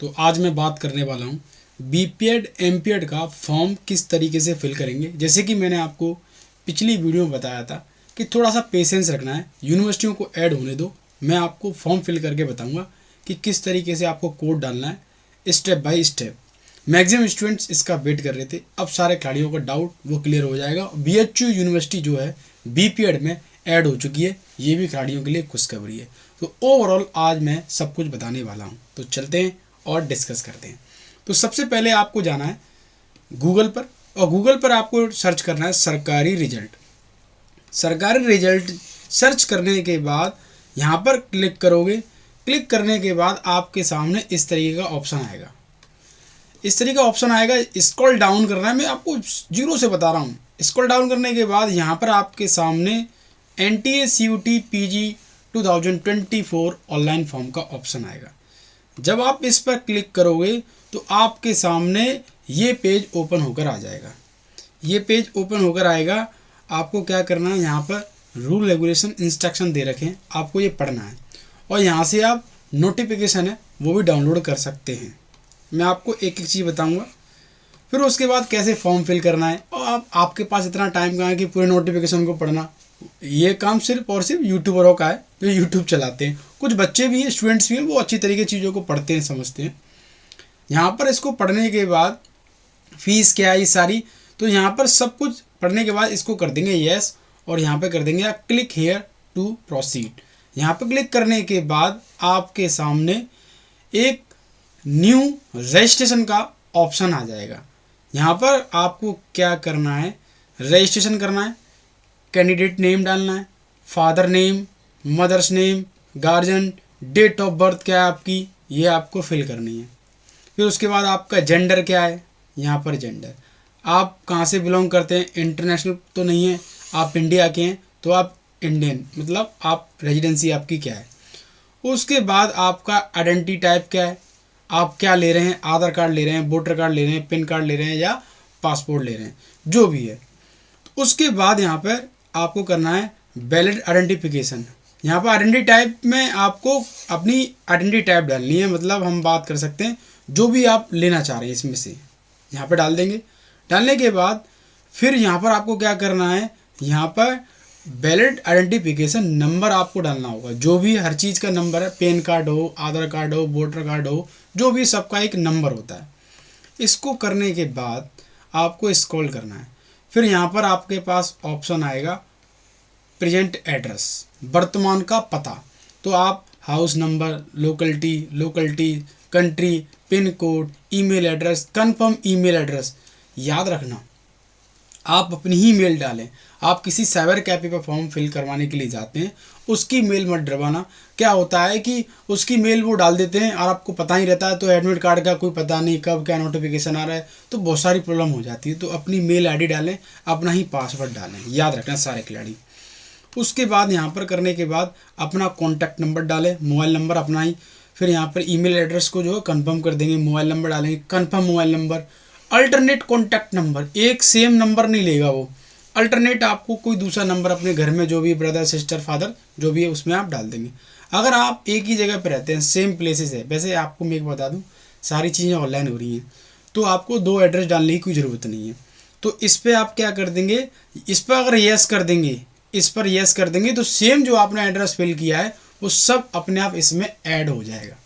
तो आज मैं बात करने वाला हूँ बीपीएड एमपीएड का फॉर्म किस तरीके से फिल करेंगे। जैसे कि मैंने आपको पिछली वीडियो में बताया था कि थोड़ा सा पेशेंस रखना है, यूनिवर्सिटियों को ऐड होने दो। मैं आपको फॉर्म फिल करके बताऊंगा कि किस तरीके से आपको कोड डालना है step by step. Maximum students इसका वेट कर रहे थे, अब सारे खिलाड़ियों का डाउट वो क्लियर हो जाएगा। बीएचयू यूनिवर्सिटी जो है बीपीएड में ऐड हो चुकी है, ये भी खिलाड़ियों के लिए खुशखबरी है। तो ओवरऑल आज मैं सब कुछ बताने वाला हूँ, तो चलते हैं और डिस्कस करते हैं। तो सबसे पहले आपको जाना है गूगल पर, और गूगल पर आपको सर्च करना है सरकारी रिजल्ट। सरकारी रिजल्ट सर्च करने के बाद यहाँ पर क्लिक करोगे। क्लिक करने के बाद आपके सामने इस तरीके का ऑप्शन आएगा। इस तरीके का ऑप्शन आएगा, स्क्रॉल डाउन करना है। मैं आपको जीरो से बता रहा हूँ। स्क्रॉल डाउन करने के बाद यहाँ पर आपके सामने NTA CUT PG 2024 online form का ऑप्शन आएगा। जब आप इस पर क्लिक करोगे तो आपके सामने ये पेज ओपन होकर आ जाएगा। ये पेज ओपन होकर आएगा। आपको क्या करना है, यहाँ पर रूल रेगुलेशन इंस्ट्रक्शन दे रखे हैं, आपको ये पढ़ना है और यहाँ से आप नोटिफिकेशन है वो भी डाउनलोड कर सकते हैं। मैं आपको एक एक चीज़ बताऊंगा, फिर उसके बाद कैसे फॉर्म फिल करना है। और आपके पास इतना टाइम कहाँ है कि पूरे नोटिफिकेशन को पढ़ना। ये काम सिर्फ और सिर्फ यूट्यूबरों का है जो यूट्यूब चलाते हैं। कुछ बच्चे भी हैं, स्टूडेंट्स भी हैं, वो अच्छी तरीके चीज़ों को पढ़ते हैं, समझते हैं। यहाँ पर इसको पढ़ने के बाद फीस क्या है ये सारी, तो यहाँ पर सब कुछ पढ़ने के बाद इसको कर देंगे यस, और यहाँ पे कर देंगे क्लिक हेयर टू प्रोसीड। यहाँ पे क्लिक करने के बाद आपके सामने एक न्यू रजिस्ट्रेशन का ऑप्शन आ जाएगा। यहाँ पर आपको क्या करना है, रजिस्ट्रेशन करना है, कैंडिडेट नेम डालना है, father name, mother's name, guardian, date of birth क्या है आपकी, ये आपको फिल करनी है। फिर उसके बाद आपका जेंडर क्या है, यहाँ पर जेंडर, आप कहाँ से बिलोंग करते हैं, इंटरनेशनल तो नहीं है, आप इंडिया के हैं तो आप इंडियन, मतलब आप रेजिडेंसी आपकी क्या है। उसके बाद आपका आइडेंटिटी टाइप क्या है, आप क्या ले रहे हैं, आधार कार्ड ले रहे हैं, वोटर कार्ड ले रहे हैं, पैन कार्ड ले रहे हैं या पासपोर्ट ले रहे हैं, जो भी है। तो उसके बाद यहाँ पर आपको करना है वैलिड आइडेंटिफिकेशन। यहाँ पर आइडेंटिटी टाइप में आपको अपनी आइडेंटिटी टाइप डालनी है, मतलब हम बात कर सकते हैं जो भी आप लेना चाह रहे हैं इसमें से यहाँ पर डाल देंगे। डालने के बाद फिर यहाँ पर आपको क्या करना है, यहाँ पर वैलिड आइडेंटिफिकेशन नंबर आपको डालना होगा। जो भी हर चीज़ का नंबर है, पैन कार्ड हो, आधार कार्ड हो, वोटर कार्ड हो, जो भी सबका एक नंबर होता है। इसको करने के बाद आपको स्क्रॉल करना है। फिर यहाँ पर आपके पास ऑप्शन आएगा प्रेजेंट एड्रेस, वर्तमान का पता। तो आप house number, locality, country, pin code, email address, confirm email address याद रखना। आप अपनी ही मेल डालें। आप किसी साइबर कैफे पर फॉर्म फिल करवाने के लिए जाते हैं, उसकी मेल मत डरवाना। क्या होता है कि उसकी मेल वो डाल देते हैं और आपको पता ही रहता है, तो एडमिट कार्ड का कोई पता नहीं कब क्या नोटिफिकेशन आ रहा है, तो बहुत सारी प्रॉब्लम हो जाती है। तो अपनी मेल आईडी डालें, अपना ही पासवर्ड डालें, याद रखना सारे खिलाड़ी। उसके बाद यहाँ पर करने के बाद अपना कॉन्टैक्ट नंबर डालें, मोबाइल नंबर अपना ही। फिर यहाँ पर ईमेल एड्रेस को जो है कन्फर्म कर देंगे, मोबाइल नंबर डालेंगे, confirm mobile number. Alternate contact number, एक सेम नंबर नहीं लेगा वो, अल्टरनेट आपको कोई दूसरा नंबर अपने घर में जो भी ब्रदर सिस्टर फादर जो भी है उसमें आप डाल देंगे। अगर आप एक ही जगह पर रहते हैं, सेम प्लेसेस है, वैसे आपको मैं एक बता दूं सारी चीज़ें ऑनलाइन हो रही हैं, तो आपको दो एड्रेस डालने की कोई ज़रूरत नहीं है। तो इस पर आप क्या कर देंगे, इस पर अगर येस कर देंगे, इस पर येस कर देंगे तो सेम जो आपने एड्रेस फिल किया है वो सब अपने आप इसमें ऐड हो जाएगा।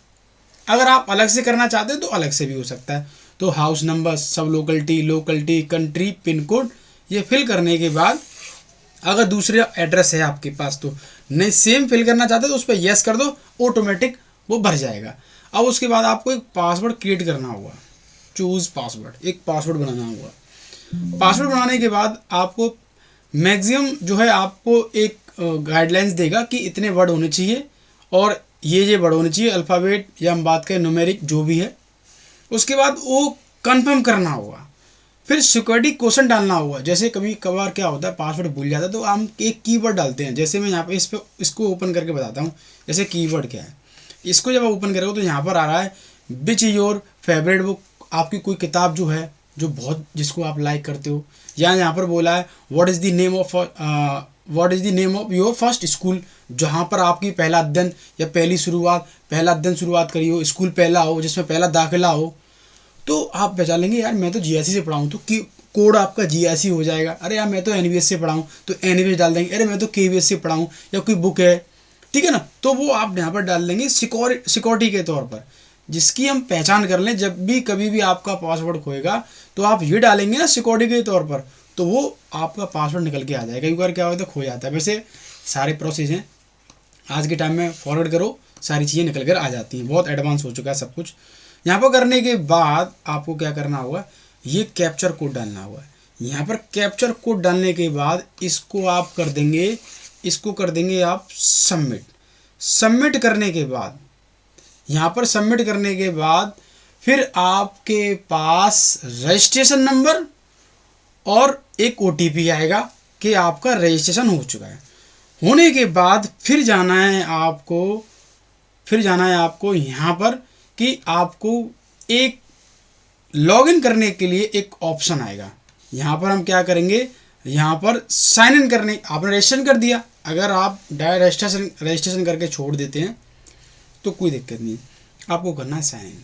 अगर आप अलग से करना चाहते हैं तो अलग से भी हो सकता है। तो हाउस नंबर, सब लोकलिटी, कंट्री, पिन कोड, ये फिल करने के बाद अगर दूसरे एड्रेस है आपके पास तो नहीं, सेम फिल करना चाहते तो उस पर येस कर दो, ऑटोमेटिक वो भर जाएगा। अब उसके बाद आपको एक पासवर्ड क्रिएट करना होगा, चूज़ पासवर्ड, एक पासवर्ड बनाना होगा। पासवर्ड बनाने के बाद आपको मैक्सिमम जो है आपको एक गाइडलाइंस देगा कि इतने वर्ड होने चाहिए और ये वर्ड होने चाहिए, अल्फ़ाबेट या हम बात करें न्यूमेरिक जो भी है। उसके बाद वो कंफर्म करना होगा। फिर सिक्योरिटी क्वेश्चन डालना होगा। जैसे कभी कभार क्या होता है पासवर्ड भूल जाता है तो हम एक कीवर्ड डालते हैं। जैसे मैं यहाँ पे इसको ओपन करके बताता हूँ। जैसे कीवर्ड क्या है, इसको जब आप ओपन करोगे तो यहाँ पर आ रहा है विच योर फेवरेट बुक, आपकी कोई किताब जो है जो बहुत जिसको आप लाइक करते हो। या यहाँ पर बोला है what is the name of what is the name of your first school, जहाँ पर आपकी पहला अध्ययन या पहला अध्ययन शुरुआत करी हो, स्कूल पहला हो जिसमें पहला दाखिला हो, तो आप पहचान लेंगे यार मैं तो जीएससी से पढ़ा हूँ, तो कोड आपका जीएससी हो जाएगा। अरे यार मैं तो एनवीएस से पढ़ा हूँ, तो एनवीएस डाल देंगे। अरे मैं तो केवीएस से पढ़ा हूँ, या कोई बुक है, ठीक है ना, तो वो आप यहाँ पर डाल देंगे सिक्योरिटी के तौर पर, जिसकी हम पहचान कर लें। जब भी कभी भी आपका पासवर्ड खोएगा तो आप ये डालेंगे ना सिक्योरिटी के तौर पर, तो वो आपका पासवर्ड निकल के आ जाएगा। कई बार क्या होता है खो जाता है। वैसे सारे प्रोसेस हैं, आज के टाइम में फॉरवर्ड करो सारी चीज़ें निकल कर आ जाती हैं, बहुत एडवांस हो चुका है सब कुछ। यहाँ पर करने के बाद आपको क्या करना होगा, ये कैप्चर कोड डालना होगा। यहाँ पर कैप्चर कोड डालने के बाद इसको आप कर देंगे आप सबमिट करने के बाद, यहाँ पर सबमिट करने के बाद फिर आपके पास रजिस्ट्रेशन नंबर और एक ओटीपी आएगा कि आपका रजिस्ट्रेशन हो चुका है। होने के बाद फिर जाना है आपको यहाँ पर कि आपको एक लॉगिन करने के लिए एक ऑप्शन आएगा। यहाँ पर हम क्या करेंगे, यहाँ पर साइन इन करने, आपने रजिस्ट्रेशन कर दिया, अगर आप डायरेक्ट रजिस्ट्रेशन करके छोड़ देते हैं तो कोई दिक्कत नहीं, आपको करना है साइन इन।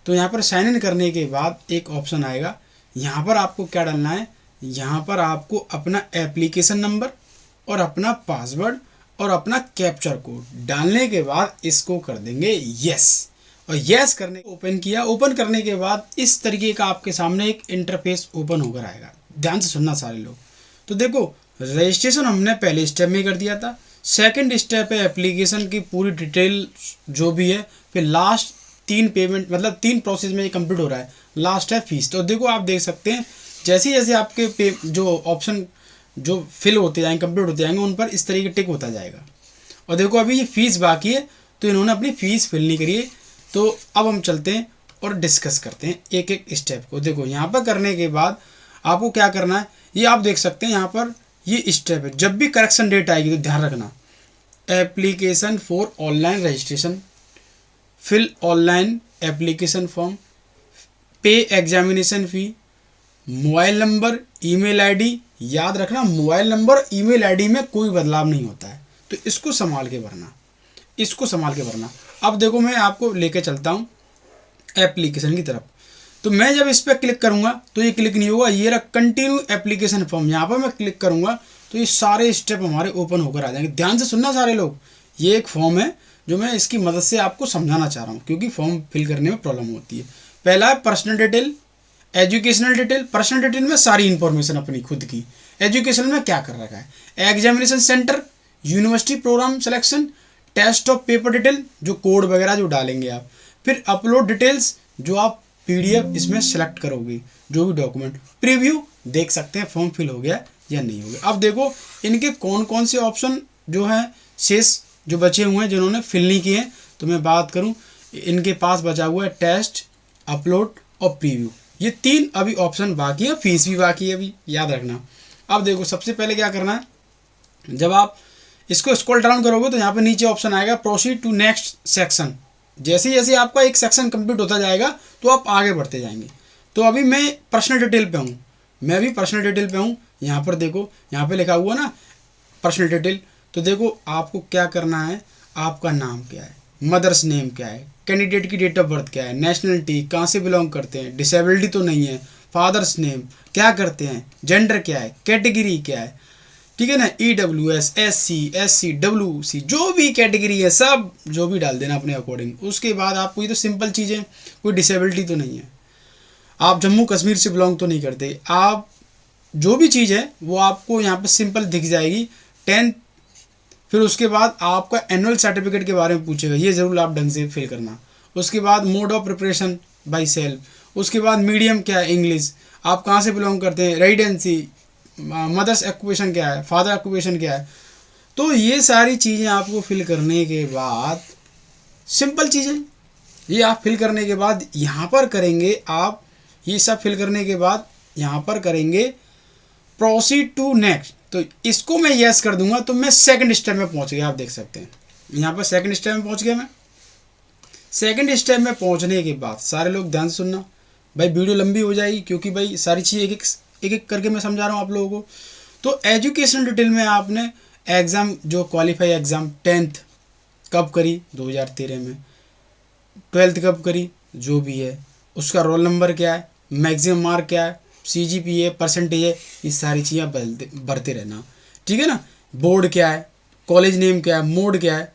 तो यहाँ पर साइन इन करने के बाद एक ऑप्शन आएगा, यहाँ पर आपको क्या डालना है, यहाँ पर आपको अपना एप्लीकेशन नंबर और अपना पासवर्ड और अपना कैप्चर कोड डालने के बाद इसको कर देंगे यस। और यस करने ओपन किया, ओपन करने के बाद इस तरीके का आपके सामने एक इंटरफेस ओपन होकर आएगा। ध्यान से सुनना सारे लोग। तो देखो रजिस्ट्रेशन हमने पहले स्टेप में कर दिया था, सेकंड स्टेप है एप्लीकेशन की पूरी डिटेल जो भी है, फिर लास्ट 3 पेमेंट मतलब 3 प्रोसेस में ये कंप्लीट हो रहा है, लास्ट है फीस। तो देखो आप देख सकते हैं जैसे जैसे आपके जो ऑप्शन जो फिल होते जाएंगे कंप्लीट होते जाएंगे उन पर इस तरीके टिक होता जाएगा। और देखो अभी ये फीस बाकी है तो इन्होंने अपनी फीस फिल नहीं करी है। तो अब हम चलते हैं और डिस्कस करते हैं एक एक स्टेप को। देखो यहाँ पर करने के बाद आपको क्या करना है, ये आप देख सकते हैं यहाँ पर ये स्टेप है। जब भी करेक्शन डेट आएगी तो ध्यान रखना, application for online registration, fill online application form, pay examination fee, mobile number, email ID. याद रखना मोबाइल नंबर ईमेल आईडी में कोई बदलाव नहीं होता है, तो इसको संभाल के भरना। अब देखो मैं आपको लेके चलता हूँ एप्लीकेशन की तरफ। तो मैं जब इस पर क्लिक करूँगा तो ये क्लिक नहीं होगा, ये रहा कंटिन्यू एप्लीकेशन फॉर्म। यहाँ पर मैं क्लिक करूँगा तो ये सारे स्टेप हमारे ओपन होकर आ जाएंगे। ध्यान से सुनना सारे लोग, ये एक फॉर्म है जो मैं इसकी मदद से आपको समझाना चाह रहा हूँ, क्योंकि फॉर्म फिल करने में प्रॉब्लम होती है। पहला है personal detail, educational detail. Personal detail में सारी इन्फॉर्मेशन अपनी खुद की, एजुकेशन में क्या कर रखा है, examination centre, university programme selection, test of paper detail जो कोड वगैरह जो डालेंगे आप, फिर अपलोड डिटेल्स जो आप पीडीएफ इसमें सेलेक्ट करोगे, जो भी डॉक्यूमेंट, प्रीव्यू देख सकते हैं फॉर्म फिल हो गया या नहीं हो गया। अब देखो इनके कौन कौन से ऑप्शन जो हैं शेष जो बचे हुए हैं जिन्होंने फिल नहीं किए हैं, तो मैं बात करूं इनके पास बचा हुआ है टेस्ट, अपलोड और प्रीव्यू। ये 3 अभी ऑप्शन बाकी है, फीस भी बाकी है अभी, याद रखना। अब देखो सबसे पहले क्या करना है, जब आप इसको स्क्रॉल डाउन करोगे तो यहाँ पे नीचे ऑप्शन आएगा प्रोसीड टू नेक्स्ट सेक्शन। जैसे जैसे आपका एक सेक्शन कंप्लीट होता जाएगा तो आप आगे बढ़ते जाएंगे। तो अभी मैं पर्सनल डिटेल पे हूँ, यहाँ पर देखो यहाँ पे लिखा हुआ ना पर्सनल डिटेल। तो देखो आपको क्या करना है, आपका नाम क्या है, मदर्स नेम क्या है, कैंडिडेट की डेट ऑफ बर्थ क्या है, नेशनलिटी कहाँ से बिलोंग करते हैं, डिसेबिलिटी तो नहीं है, फादर्स नेम क्या करते हैं, जेंडर क्या है, कैटेगरी क्या है, ठीक है ना, EWS, SC, SC, WC जो भी कैटेगरी है सब जो भी डाल देना अपने अकॉर्डिंग। उसके बाद आपको ये तो सिंपल चीज़ें, कोई डिसेबिलिटी तो नहीं है, आप जम्मू कश्मीर से बिलोंग तो नहीं करते, आप जो भी चीज़ है वो आपको यहाँ पर सिंपल दिख जाएगी। 10th, फिर उसके बाद आपका एनुअल सर्टिफिकेट के बारे में पूछेगा, ये ज़रूर आप ढंग से फिल करना। उसके बाद mode of preparation by self, उसके बाद मीडियम क्या है इंग्लिश, आप कहाँ से बिलोंग करते हैं, रेजिडेंसी, मदर्स ऑक्यूपेशन क्या है, फादर ऑक्यूपेशन क्या है। तो ये सारी चीज़ें आपको फिल करने के बाद, सिंपल चीज़ें ये आप फिल करने के बाद यहाँ पर करेंगे, आप ये सब फिल करने के बाद यहाँ पर करेंगे प्रोसीड टू नेक्स्ट। तो इसको मैं यस कर दूंगा तो मैं सेकंड स्टेप में पहुँच गया। आप देख सकते हैं यहाँ पर सेकंड स्टेप में पहुँच गया मैं। सेकंड स्टेप में पहुँचने के बाद सारे लोग ध्यान से सुनना भाई, वीडियो लंबी हो जाएगी क्योंकि भाई सारी चीज़ें एक एक करके मैं समझा रहा हूँ आप लोगों को। तो एजुकेशनल डिटेल में आपने एग्ज़ाम जो क्वालिफाई एग्ज़ाम 10th कब करी 2013 में, 12th कब करी जो भी है, उसका रोल नंबर क्या है, मैक्सिमम मार्क क्या है, CGPA परसेंटेज है, ये सारी चीज़ें भरते रहना, ठीक है ना। बोर्ड क्या है, कॉलेज नेम क्या है, मोड क्या है,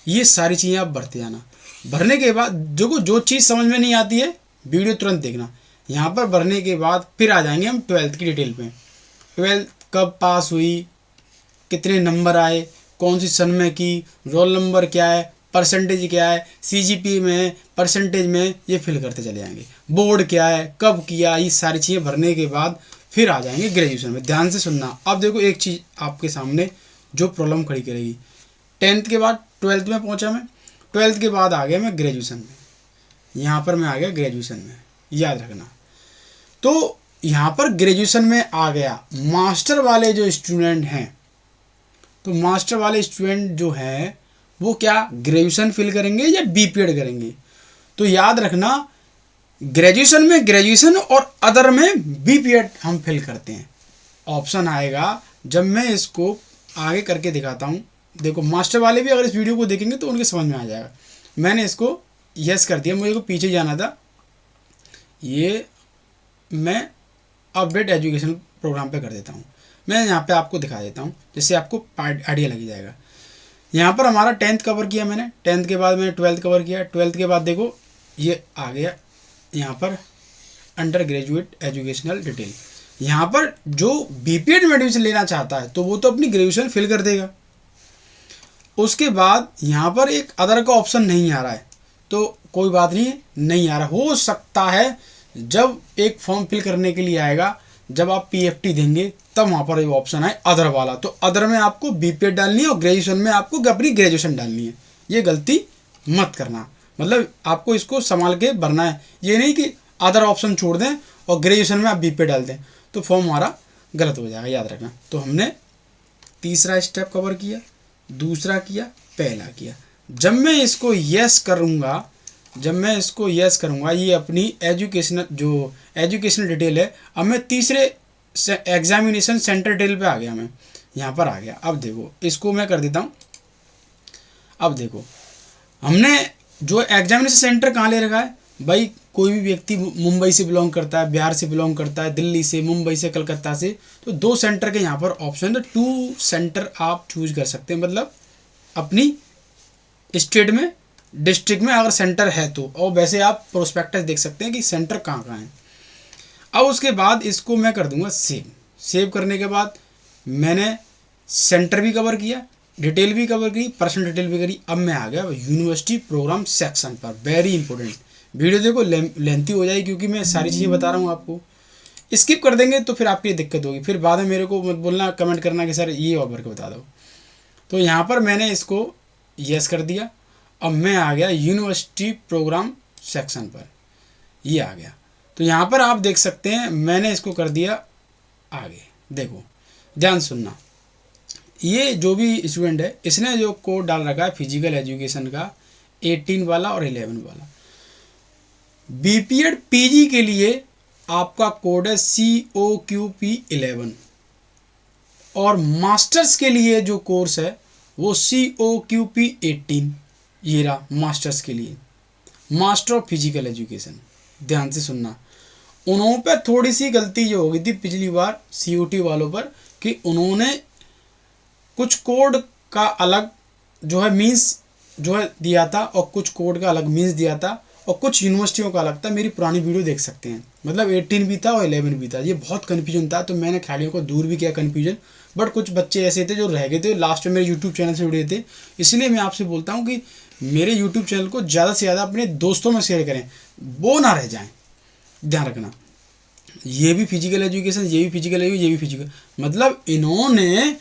ये सारी चीज़ें आप भरते जाना। भरने के बाद जो चीज़ समझ में नहीं आती है वीडियो तुरंत देखना। यहाँ पर भरने के बाद फिर आ जाएंगे हम 12th की डिटेल पे। 12th कब पास हुई, कितने नंबर आए, कौन सी सन में की, रोल नंबर क्या है, परसेंटेज क्या है, CGPA में, परसेंटेज में, ये फिल करते चले जाएंगे। बोर्ड क्या है, कब किया, ये सारी चीज़ें भरने के बाद फिर आ जाएंगे ग्रेजुएशन में। ध्यान से सुनना। अब देखो एक चीज़ आपके सामने जो प्रॉब्लम खड़ी करेगी। 10th के बाद 12th में पहुंचा मैं, 12th के बाद आ गया मैं ग्रेजुएशन में। यहाँ पर मैं आ गया ग्रेजुएशन में, याद रखना। तो यहाँ पर ग्रेजुएशन में आ गया। मास्टर वाले जो स्टूडेंट हैं, तो मास्टर वाले स्टूडेंट जो हैं वो क्या ग्रेजुएशन फिल करेंगे या BPED करेंगे। तो याद रखना, ग्रेजुएशन में ग्रेजुएशन और अदर में BPED हम फिल करते हैं। ऑप्शन आएगा जब मैं इसको आगे करके दिखाता हूँ। देखो मास्टर वाले भी अगर इस वीडियो को देखेंगे तो उनके समझ में आ जाएगा। मैंने इसको यस कर दिया, मुझे को पीछे जाना था। ये मैं अपडेट एजुकेशन प्रोग्राम पे कर देता हूँ। मैं यहाँ पे आपको दिखा देता हूँ जिससे आपको आइडिया लग जाएगा। यहाँ पर हमारा 10th कवर किया मैंने, 10th के बाद मैंने 12th कवर किया। 12th के बाद देखो ये आ गया यहाँ पर अंडर ग्रेजुएट एजुकेशनल डिटेल। यहाँ पर जो BPED में एडमिशन लेना चाहता है तो वो तो अपनी ग्रेजुएशन फिल कर देगा। उसके बाद यहाँ पर एक अदर का ऑप्शन नहीं आ रहा है, तो कोई बात नहीं, नहीं आ रहा। हो सकता है जब एक फॉर्म फिल करने के लिए आएगा, जब आप PFT देंगे तब वहाँ पर ये ऑप्शन आए अदर वाला, तो अदर में आपको BPED डालनी है और ग्रेजुएशन में आपको अपनी ग्रेजुएशन डालनी है। ये गलती मत करना, मतलब आपको इसको संभाल के भरना है। ये नहीं कि अदर ऑप्शन छोड़ दें और ग्रेजुएशन में आप BPED डाल दें तो फॉर्म हमारा गलत हो जाएगा, याद रखना। तो हमने तीसरा स्टेप कवर किया, दूसरा किया, पहला किया। जब मैं इसको यस करूँगा, ये अपनी एजुकेशनल डिटेल है। अब मैं तीसरे एग्जामिनेशन सेंटर डिटेल पे आ गया, मैं यहाँ पर आ गया। अब देखो इसको मैं कर देता हूँ। अब देखो हमने जो एग्जामिनेशन सेंटर कहाँ ले रखा है भाई, कोई भी व्यक्ति मुंबई से बिलोंग करता है, बिहार से बिलोंग करता है, दिल्ली से, मुंबई से, कलकत्ता से, तो 2 सेंटर के यहाँ पर ऑप्शन है। 2 सेंटर आप चूज कर सकते हैं, मतलब अपनी स्टेट में, डिस्ट्रिक्ट में अगर सेंटर है तो। और वैसे आप प्रोस्पेक्टस देख सकते हैं कि सेंटर कहाँ कहाँ है। अब उसके बाद इसको मैं कर दूंगा सेव करने के बाद मैंने सेंटर भी कवर किया, डिटेल भी कवर की, पर्सनल डिटेल भी करी। अब मैं आ गया यूनिवर्सिटी प्रोग्राम सेक्शन पर। वेरी इंपॉर्टेंट वीडियो, देखो लेंथी हो जाएगी क्योंकि मैं सारी चीज़ें बता रहा हूँ आपको। स्किप कर देंगे तो फिर आपकी दिक्कत होगी, फिर बाद में मेरे को मत बोलना, कमेंट करना कि सर ये और करके बता दो। तो यहाँ पर मैंने इसको यस कर दिया। अब मैं आ गया यूनिवर्सिटी प्रोग्राम सेक्शन पर, ये आ गया। तो यहाँ पर आप देख सकते हैं मैंने इसको कर दिया आगे। देखो ध्यान सुनना, ये जो भी स्टूडेंट है इसने जो कोड डाल रखा है फिजिकल एजुकेशन का 18 वाला और 11 वाला। BPED PG के लिए आपका कोड है COQP11 और मास्टर्स के लिए जो कोर्स है वो COQP18। ये रहा मास्टर्स के लिए, मास्टर ऑफ फिजिकल एजुकेशन। ध्यान से सुनना, उन्होंने पे थोड़ी सी गलती जो हो गई थी पिछली बार COT वालों पर कि उन्होंने कुछ कोड का अलग जो है मीन्स जो है दिया था और कुछ कोड का अलग मीन्स दिया था और कुछ यूनिवर्सिटियों का अलग था। मेरी पुरानी वीडियो देख सकते हैं, मतलब 18 भी था और 11 भी था। ये बहुत कन्फ्यूजन था, तो मैंने खिलाड़ियों को दूर भी किया कन्फ्यूजन, बट कुछ बच्चे ऐसे थे जो रह गए थे, लास्ट में मेरे यूट्यूब चैनल से जुड़े थे। इसलिए मैं आपसे बोलता हूँ कि मेरे यूट्यूब चैनल को ज़्यादा से ज़्यादा अपने दोस्तों में शेयर करें, वो ना रह जाएँ। ध्यान रखना, ये भी फिजिकल एजुकेशन, ये भी फिजिकल एजुकेशन, ये भी फिजिकल, मतलब इन्होंने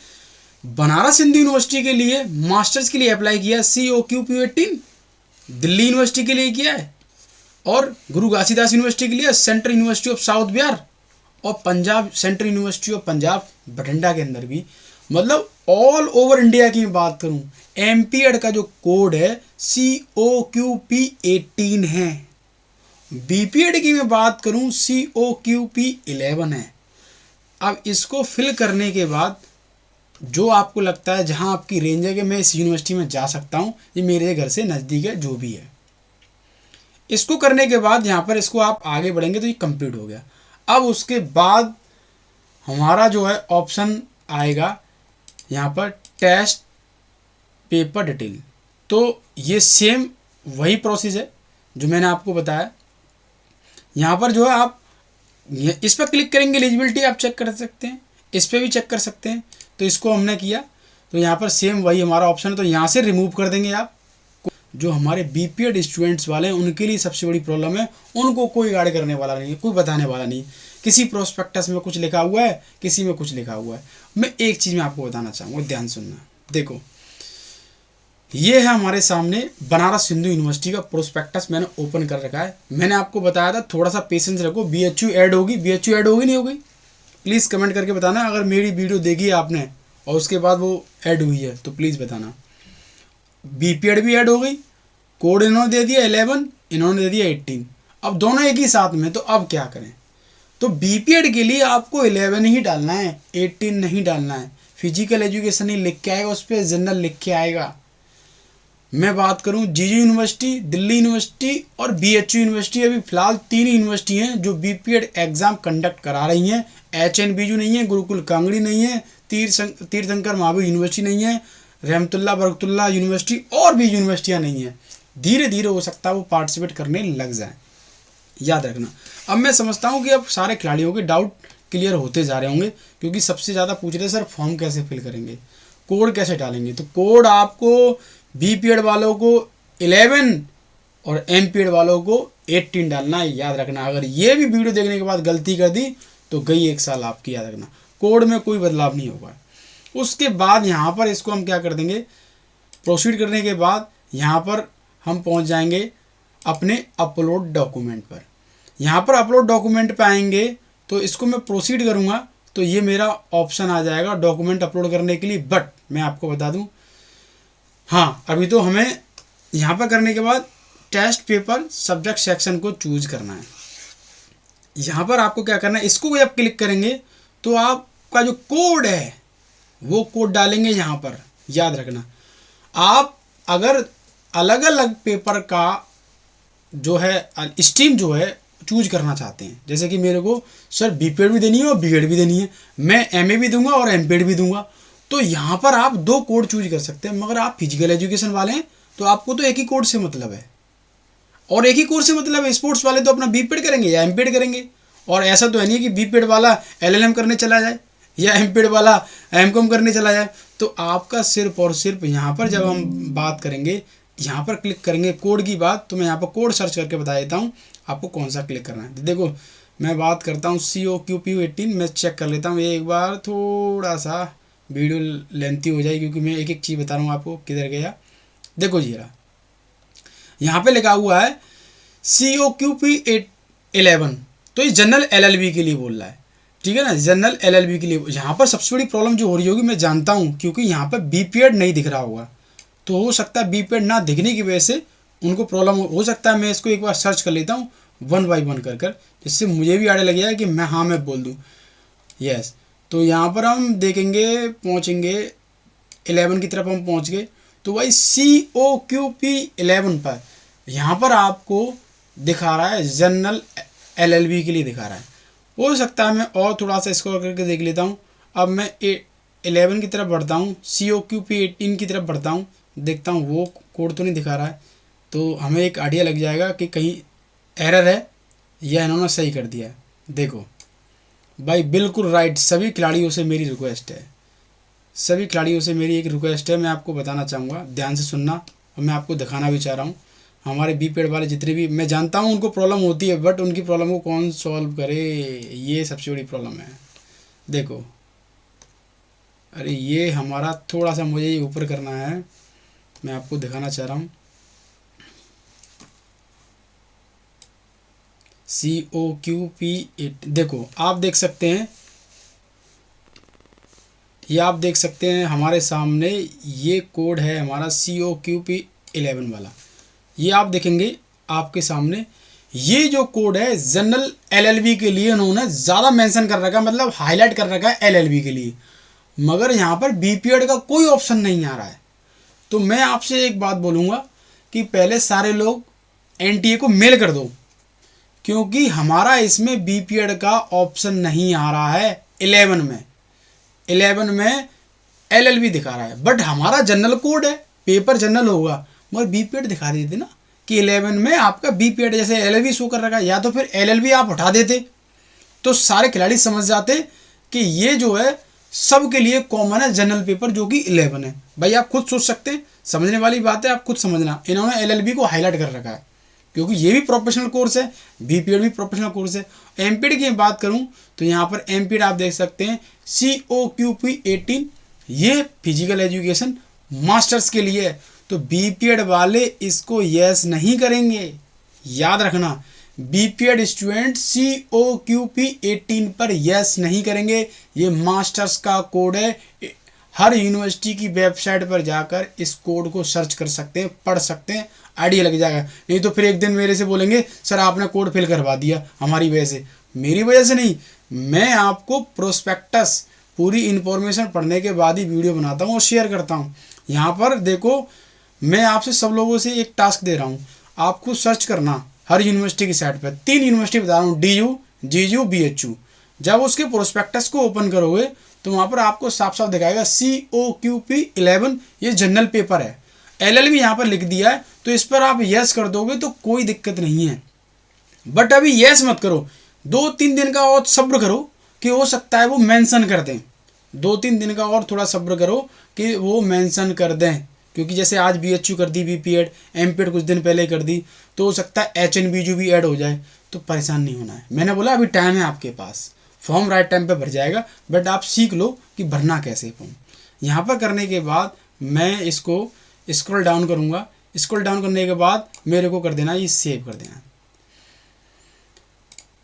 बनारस हिंदू यूनिवर्सिटी के लिए मास्टर्स के लिए अप्लाई किया COQP18, दिल्ली यूनिवर्सिटी के लिए किया है और गुरु घासीदास यूनिवर्सिटी के लिए central university of south Bihar और Punjab central university of Punjab Bathinda के अंदर भी। मतलब ऑल ओवर इंडिया की बात करूं, MPED का जो कोड है COQP18 है। BPED की मैं बात करूं COQP11 है। अब इसको फिल करने के बाद जो आपको लगता है जहां आपकी रेंज है कि मैं इस यूनिवर्सिटी में जा सकता हूं, ये मेरे घर से नज़दीक है, जो भी है, इसको करने के बाद यहाँ पर इसको आप आगे बढ़ेंगे तो ये कंप्लीट हो गया। अब उसके बाद हमारा जो है ऑप्शन आएगा यहाँ पर टेस्ट पेपर डिटेल। तो ये सेम वही प्रोसेस है जो मैंने आपको बताया। यहाँ पर जो है आप इस पर क्लिक करेंगे, एलिजिबिलिटी आप चेक कर सकते हैं, इस पर भी चेक कर सकते हैं। तो इसको हमने किया तो यहाँ पर सेम वही हमारा ऑप्शन है, तो यहाँ से रिमूव कर देंगे आप। जो हमारे बीपीएड स्टूडेंट्स वाले हैं उनके लिए सबसे बड़ी प्रॉब्लम है, उनको कोई गाइड करने वाला नहीं है, कोई बताने वाला नहीं। किसी प्रोस्पेक्टस में कुछ लिखा हुआ है, किसी में कुछ लिखा हुआ है। मैं एक चीज़ मैं आपको बताना चाहूँगा, ध्यान सुनना। देखो ये है हमारे सामने बनारस हिंदू यूनिवर्सिटी का प्रोस्पेक्टस मैंने ओपन कर रखा है। मैंने आपको बताया था थोड़ा सा पेशेंस रखो, बीएचयू ऐड होगी, बीएचयू ऐड होगी नहीं होगी, प्लीज़ कमेंट करके बताना। अगर मेरी वीडियो देखी है आपने और उसके बाद वो ऐड हुई है तो प्लीज़ बताना। बीपीएड भी ऐड हो गई, कोड इन्होंने दे दिया 11, इन्होंने दे दिया 18, अब दोनों एक ही साथ में, तो अब क्या करें। तो बीपीएड के लिए आपको 11 ही डालना है, 18 नहीं डालना है। फिजिकल एजुकेशन ही लिख के आएगा, उस पर जनरल लिख के आएगा। मैं बात करूं जीजू यूनिवर्सिटी, दिल्ली यूनिवर्सिटी और बीएचयू यूनिवर्सिटी, अभी फिलहाल 3 यूनिवर्सिटी हैं जो बीपीएड एग्जाम कंडक्ट करा रही हैं। एचएनबीयू नहीं है, गुरुकुल कांगड़ी नहीं है, तीर्थंकर महावीर यूनिवर्सिटी नहीं है, रहमतुल्लाह बरकतुल्लाह यूनिवर्सिटी और भी यूनिवर्सिटियां नहीं हैं। धीरे धीरे हो सकता है वो पार्टिसिपेट करने लग जाए, याद रखना। अब मैं समझता हूँ कि अब सारे खिलाड़ियों के डाउट क्लियर होते जा रहे होंगे, क्योंकि सबसे ज़्यादा पूछ रहे सर फॉर्म कैसे फिल करेंगे, कोड कैसे डालेंगे। तो कोड आपको बीपीएड वालों को 11 और एमपीएड वालों को 18 डालना है, याद रखना। अगर ये भी वीडियो देखने के बाद गलती कर दी तो गई 1 साल आपकी, याद रखना। कोड में कोई बदलाव नहीं होगा। उसके बाद यहाँ पर इसको हम क्या कर देंगे, प्रोसीड करने के बाद यहाँ पर हम पहुँच जाएंगे अपने अपलोड डॉक्यूमेंट पर। यहाँ पर अपलोड डॉक्यूमेंट पे आएंगे तो इसको मैं प्रोसीड करूँगा तो ये मेरा ऑप्शन आ जाएगा डॉक्यूमेंट अपलोड करने के लिए। बट मैं आपको बता दूँ, हाँ अभी तो हमें यहाँ पर करने के बाद टेस्ट पेपर सब्जेक्ट सेक्शन को चूज करना है। यहाँ पर आपको क्या करना है, इसको जब क्लिक करेंगे तो आपका जो कोड है वो कोड डालेंगे यहाँ पर, याद रखना। आप अगर अलग अलग पेपर का जो है स्ट्रीम जो है चूज करना चाहते हैं, जैसे कि मेरे को सर बीपीएड भी देनी है और बीएड भी देनी है, मैं एमए भी दूंगा और एमपीएड भी दूंगा, तो यहाँ पर आप 2 कोड चूज कर सकते हैं। मगर आप फिजिकल एजुकेशन वाले हैं तो आपको तो एक ही कोड से मतलब है, और एक ही कोर्स से मतलब है। स्पोर्ट्स वाले तो अपना बीपीएड करेंगे या एमपीएड करेंगे, और ऐसा तो है नहीं कि बीपीएड वाला एलएलएम करने चला जाए या एमपीएड वाला एमकॉम करने चला जाए। तो आपका सिर्फ और सिर्फ यहाँ पर जब हम बात करेंगे, यहाँ पर क्लिक करेंगे कोड की बात, तो मैं यहाँ पर कोड सर्च करके बता देता हूँ आपको कौन सा क्लिक करना है। देखो मैं बात करता हूँ COQPU18, मैं चेक कर लेता हूँ एक बार, थोड़ा सा वीडियो लेंथी हो जाए क्योंकि मैं एक एक चीज़ बता रहा हूँ आपको किधर गया। देखो जी रहा, यहाँ पे लिखा हुआ है COQP11, तो ये जनरल LLB के लिए बोल रहा है, ठीक है ना, जनरल LLB के लिए। यहाँ पर सबसे बड़ी प्रॉब्लम जो हो रही होगी मैं जानता हूँ, क्योंकि यहाँ पर बीपीएड नहीं दिख रहा होगा, तो हो सकता है बीपीएड ना दिखने की वजह से उनको प्रॉब्लम हो सकता है। मैं इसको एक बार सर्च कर लेता हूँ 1 by 1 कर कर, जिससे मुझे भी आइडिया लग जाए कि मैं बोल दूँ यस। तो यहाँ पर हम देखेंगे, पहुँचेंगे 11 की तरफ हम पहुँच गए, तो भाई COQP11 पर यहाँ पर आपको दिखा रहा है जनरल LLB के लिए दिखा रहा है। हो सकता है मैं और थोड़ा सा स्क्रॉल करके देख लेता हूँ। अब मैं 11 की तरफ बढ़ता हूँ, COQP18 की तरफ बढ़ता हूँ, देखता हूँ वो कोड तो नहीं दिखा रहा है, तो हमें एक आइडिया लग जाएगा कि कहीं एरर है या इन्होंने सही कर दिया है। देखो भाई बिल्कुल राइट। सभी खिलाड़ियों से मेरी रिक्वेस्ट है, सभी खिलाड़ियों से मेरी एक रिक्वेस्ट है, मैं आपको बताना चाहूँगा, ध्यान से सुनना, और मैं आपको दिखाना भी चाह रहा हूँ। हमारे बीपीएड वाले जितने भी, मैं जानता हूँ उनको प्रॉब्लम होती है, बट उनकी प्रॉब्लम को कौन सॉल्व करे, ये सबसे बड़ी प्रॉब्लम है। देखो अरे ये हमारा थोड़ा सा मुझे ये ऊपर करना है, मैं आपको दिखाना चाह रहा हूँ। COQP8, देखो आप देख सकते हैं, ये आप देख सकते हैं हमारे सामने ये कोड है हमारा COQP11 वाला। ये आप देखेंगे आपके सामने, ये जो कोड है जनरल एलएलबी के लिए उन्होंने ज़्यादा मेंशन कर रखा है, मतलब हाईलाइट कर रखा है एलएलबी के लिए, मगर यहाँ पर बीपीएड का कोई ऑप्शन नहीं आ रहा है। तो मैं आपसे एक बात बोलूँगा कि पहले सारे लोग एनटीए को मेल कर दो, क्योंकि हमारा इसमें बीपीएड का ऑप्शन नहीं आ रहा है। 11 में एलएलबी दिखा रहा है, बट हमारा जनरल कोड है, पेपर जनरल होगा, मगर बीपीएड दिखा देते ना कि 11 में आपका बीपीएड, जैसे एलएलबी शो कर रखा है, या तो फिर एलएलबी आप हटा देते तो सारे खिलाड़ी समझ जाते कि ये जो है सबके लिए कॉमन है जनरल पेपर जो कि 11 है। भाई आप खुद सोच सकते हैं, समझने वाली बात है, आप खुद समझना। इन्होंने एलएलबी को हाईलाइट कर रखा है क्योंकि ये भी प्रोफेशनल कोर्स है, बीपीएड भी प्रोफेशनल कोर्स है। एमपीएड की बात करूं तो यहाँ पर एमपीएड आप देख सकते हैं COQP 18, ये फिजिकल एजुकेशन मास्टर्स के लिए है। तो बीपीएड वाले इसको यस नहीं करेंगे, याद रखना। बीपीएड स्टूडेंट COQP 18 पर यस नहीं करेंगे। ये मास्टर्स का कोड है, हर यूनिवर्सिटी की वेबसाइट पर जाकर इस कोड को सर्च कर सकते हैं, पढ़ सकते हैं, आइडिया लग जाएगा। नहीं तो फिर एक दिन मेरे से बोलेंगे सर आपने कोड फिल करवा दिया हमारी वजह से। मेरी वजह से नहीं, मैं आपको प्रोस्पेक्टस पूरी इन्फॉर्मेशन पढ़ने के बाद ही वीडियो बनाता हूँ और शेयर करता हूँ। यहाँ पर देखो, मैं आपसे सब लोगों से एक टास्क दे रहा हूँ, आपको सर्च करना हर यूनिवर्सिटी की साइट पर। 3 यूनिवर्सिटी बता रहा हूँ, DU, GU, BHU। जब उसके प्रोस्पेक्टस को ओपन करोगे तो वहाँ पर आपको साफ साफ दिखाएगा COQP 11, ये जनरल पेपर है। LLB यहाँ पर लिख दिया है, तो इस पर आप यस कर दोगे तो कोई दिक्कत नहीं है। बट अभी यस मत करो, 2-3 दिन का और सब्र करो कि हो सकता है वो मेंशन कर दें। 2-3 दिन का और थोड़ा सब्र करो कि वो मेंशन कर दें, क्योंकि जैसे आज BHU कर दी बीपीएड, एमपीएड कुछ दिन पहले कर दी, तो हो सकता है HNBU भी ऐड हो जाए। तो परेशान नहीं होना है, मैंने बोला अभी टाइम है आपके पास, फॉर्म राइट टाइम पे भर जाएगा। बट आप सीख लो कि भरना कैसे फॉर्म। यहाँ पर करने के बाद मैं इसको स्क्रॉल डाउन करूँगा। स्क्रॉल डाउन करने के बाद मेरे को कर देना, ये सेव कर देना।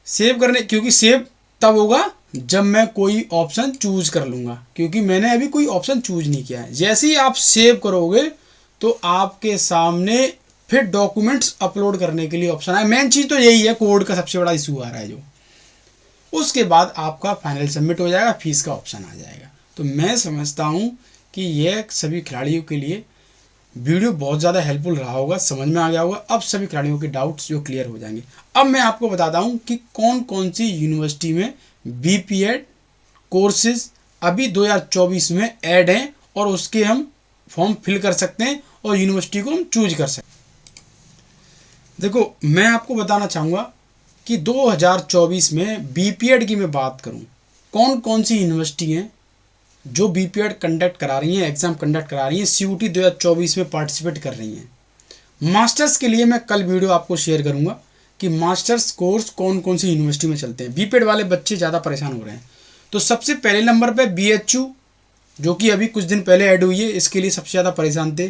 सेव करने, क्योंकि सेव तब होगा जब मैं कोई ऑप्शन चूज कर लूँगा, क्योंकि मैंने अभी कोई ऑप्शन चूज नहीं किया है। जैसे ही आप सेव करोगे तो आपके सामने फिर डॉक्यूमेंट्स अपलोड करने के लिए ऑप्शन आए। मेन चीज़ तो यही है, कोड का सबसे बड़ा इशू आ रहा है जो। उसके बाद आपका फाइनल सबमिट हो जाएगा, फीस का ऑप्शन आ जाएगा। तो मैं समझता हूँ कि यह सभी खिलाड़ियों के लिए वीडियो बहुत ज़्यादा हेल्पफुल रहा होगा, समझ में आ गया होगा। अब सभी खिलाड़ियों के डाउट्स जो क्लियर हो जाएंगे। अब मैं आपको बताता हूँ कि कौन कौन सी यूनिवर्सिटी में बीपीएड कोर्सेज अभी 2024 में ऐड हैं और उसके हम फॉर्म फिल कर सकते हैं और यूनिवर्सिटी को हम चूज कर सकते हैं। देखो, मैं आपको बताना चाहूँगा कि 2024 में बीपीएड की मैं बात करूँ, कौन कौन सी यूनिवर्सिटी हैं जो बीपीएड कंडक्ट करा रही हैं, एग्ज़ाम कंडक्ट करा रही हैं, CUT 2024 में पार्टिसिपेट कर रही हैं। मास्टर्स के लिए मैं कल वीडियो आपको शेयर करूंगा कि मास्टर्स कोर्स कौन कौन सी यूनिवर्सिटी में चलते हैं। बीपीएड वाले बच्चे ज़्यादा परेशान हो रहे हैं। तो सबसे पहले नंबर पे BHU, जो कि अभी कुछ दिन पहले ऐड हुई है, इसके लिए सबसे ज़्यादा परेशान थे।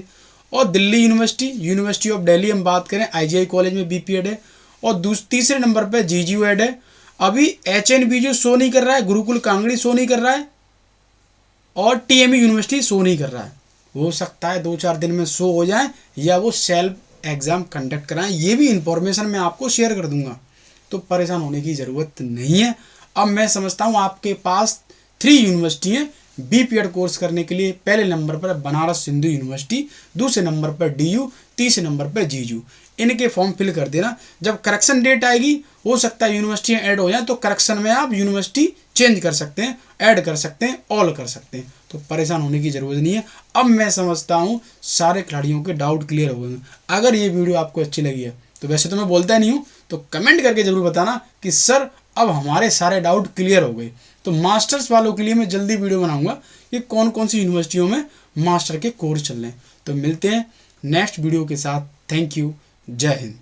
और दिल्ली यूनिवर्सिटी ऑफ दिल्ली हम बात करें, IGI कॉलेज में बीपीएड है। और तीसरे नंबर पर GGU ऐड है। अभी HNBU शो नहीं कर रहा है, गुरुकुल कांगड़ी शो नहीं कर रहा है, और TMU यूनिवर्सिटी शो नहीं कर रहा है। हो सकता है 2-4 दिन में शो हो जाए, या वो सेल्फ एग्ज़ाम कंडक्ट कराएं। ये भी इंफॉर्मेशन मैं आपको शेयर कर दूंगा, तो परेशान होने की ज़रूरत नहीं है। अब मैं समझता हूँ आपके पास 3 यूनिवर्सिटी हैं बीपीएड कोर्स करने के लिए। पहले नंबर पर बनारस हिंदू यूनिवर्सिटी, दूसरे नंबर पर DU, तीसरे नंबर पर GGU। इनके फॉर्म फिल कर देना। जब करेक्शन डेट आएगी, हो सकता है यूनिवर्सिटियाँ ऐड हो जाए, तो करेक्शन में आप यूनिवर्सिटी चेंज कर सकते हैं, ऐड कर सकते हैं, ऑल कर सकते हैं। तो परेशान होने की ज़रूरत नहीं है। अब मैं समझता हूँ सारे खिलाड़ियों के डाउट क्लियर हो गए। अगर ये वीडियो आपको अच्छी लगी है, तो वैसे तो मैं बोलता नहीं हूँ, तो कमेंट करके ज़रूर बताना कि सर अब हमारे सारे डाउट क्लियर हो गए। तो मास्टर्स वालों के लिए मैं जल्दी वीडियो बनाऊंगा कि कौन कौन सी यूनिवर्सिटियों में मास्टर के कोर्स चल रहे हैं। तो मिलते हैं नेक्स्ट वीडियो के साथ। थैंक यू, जय हिंद।